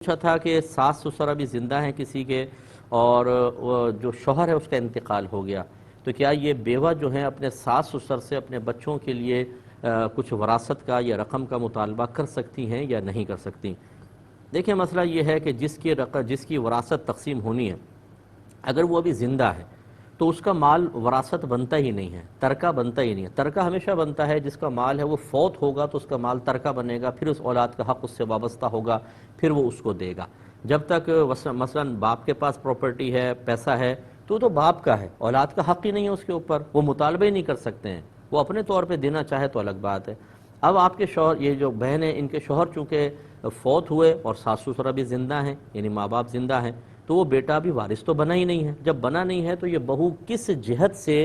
पूछा था कि सास ससुर अभी ज़िंदा हैं किसी के और वो जो शौहर है उसका इंतकाल हो गया, तो क्या ये बेवा जो है अपने सास ससुर से अपने बच्चों के लिए कुछ वरासत का या रकम का मुतालबा कर सकती हैं या नहीं कर सकती? देखिए, मसला ये है कि जिसकी वरासत तकसीम होनी है, अगर वो अभी ज़िंदा है तो उसका माल वरासत बनता ही नहीं है, तरका बनता ही नहीं है। तरका हमेशा बनता है, जिसका माल है वो फौत होगा तो उसका माल तरका बनेगा, फिर उस औलाद का हक़ उससे वाबस्ता होगा, फिर वो उसको देगा। जब तक मसलन बाप के पास प्रॉपर्टी है, पैसा है, तो बाप का है, औलाद का हक़ ही नहीं है उसके ऊपर, वो मुतालबे ही नहीं कर सकते हैं। वो अपने तौर पर देना चाहे तो अलग बात है। अब आपके शौहर, ये जो बहन है, इनके शौहर चूँकि फौत हुए और सास ससुर अभी ज़िंदा हैं, यानी माँ बाप ज़िंदा हैं, तो वो बेटा अभी वारिस तो बना ही नहीं है। जब बना नहीं है तो ये बहू किस जिहत से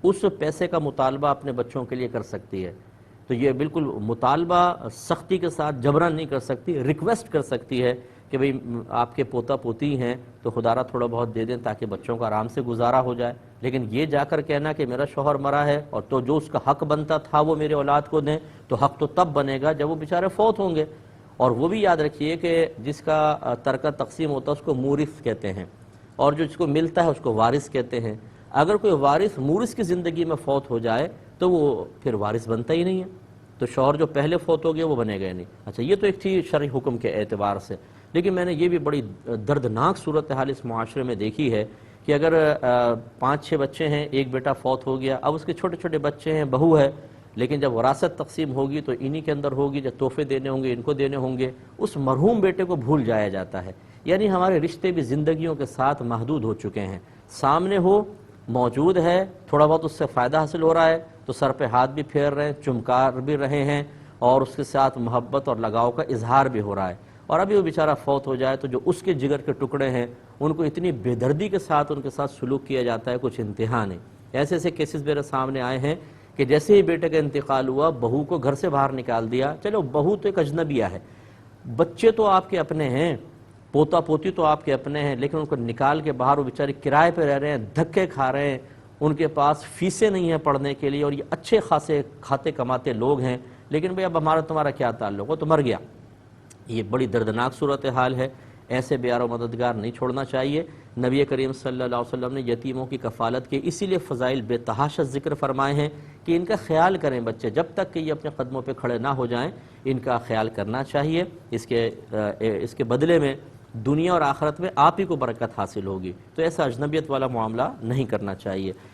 उस पैसे का मुतालबा अपने बच्चों के लिए कर सकती है? तो ये बिल्कुल मुतालबा सख्ती के साथ जबरन नहीं कर सकती, रिक्वेस्ट कर सकती है कि भाई आपके पोता पोती हैं तो खुदारा थोड़ा बहुत दे दें ताकि बच्चों का आराम से गुजारा हो जाए। लेकिन ये जाकर कहना कि मेरा शौहर मरा है और तो जो उसका हक़ बनता था वो मेरे औलाद को दें, तो हक़ तो तब बनेगा जब वो बेचारे फौत होंगे। और वो भी याद रखिए कि जिसका तरका तकसीम होता है उसको मूरिस कहते हैं, और जो जिसको मिलता है उसको वारिस कहते हैं। अगर कोई वारिस मूरिस की ज़िंदगी में फ़ौत हो जाए तो वो फिर वारिस बनता ही नहीं है, तो शौहर जो पहले फ़ौत हो गया वो बनेगा ही नहीं। अच्छा, ये तो एक थी शरई हुक्म के एतबार से, लेकिन मैंने ये भी बड़ी दर्दनाक सूरत हाल इस मुआशरे में देखी है कि अगर 5-6 बच्चे हैं, एक बेटा फ़ौत हो गया, अब उसके छोटे छोटे बच्चे हैं, बहू है, लेकिन जब वरासत तकसीम होगी तो इन्हीं के अंदर होगी, जब तोहफे देने होंगे इनको देने होंगे, उस मरहूम बेटे को भूल जाया जाता है। यानी हमारे रिश्ते भी ज़िंदगियों के साथ महदूद हो चुके हैं। सामने हो, मौजूद है, थोड़ा बहुत उससे फ़ायदा हासिल हो रहा है तो सर पे हाथ भी फेर रहे हैं, चुमकार भी रहे हैं, और उसके साथ मोहब्बत और लगाव का इजहार भी हो रहा है। और अभी वो बेचारा फौत हो जाए तो जो उसके जिगर के टुकड़े हैं उनको इतनी बेदर्दी के साथ उनके साथ सलूक किया जाता है, कुछ इंतहा नहीं। ऐसे ऐसे केसेस मेरे सामने आए हैं कि जैसे ही बेटे का इंतकाल हुआ, बहू को घर से बाहर निकाल दिया। चलो, बहू तो एक अजनबिया है, बच्चे तो आपके अपने हैं, पोता पोती तो आपके अपने हैं, लेकिन उनको निकाल के बाहर वो बेचारे किराए पे रह रहे हैं, धक्के खा रहे हैं, उनके पास फीसें नहीं हैं पढ़ने के लिए, और ये अच्छे खासे खाते कमाते लोग हैं, लेकिन भाई अब हमारा तुम्हारा क्या ताल्लुक, वो तो मर गया। ये बड़ी दर्दनाक सूरत हाल है। ऐसे बेयारो मददगार नहीं छोड़ना चाहिए। नबी करीम सल्लल्लाहु अलैहि वसल्लम ने यतीमों की कफ़ालत के इसीलिए फ़ज़ाइल बेतहाशा ज़िक्र फरमाए हैं कि इनका ख्याल करें बच्चे, जब तक कि ये अपने कदमों पे खड़े ना हो जाएं, इनका ख्याल करना चाहिए। इसके बदले में दुनिया और आखिरत में आप ही को बरकत हासिल होगी। तो ऐसा अजनबियत वाला मामला नहीं करना चाहिए।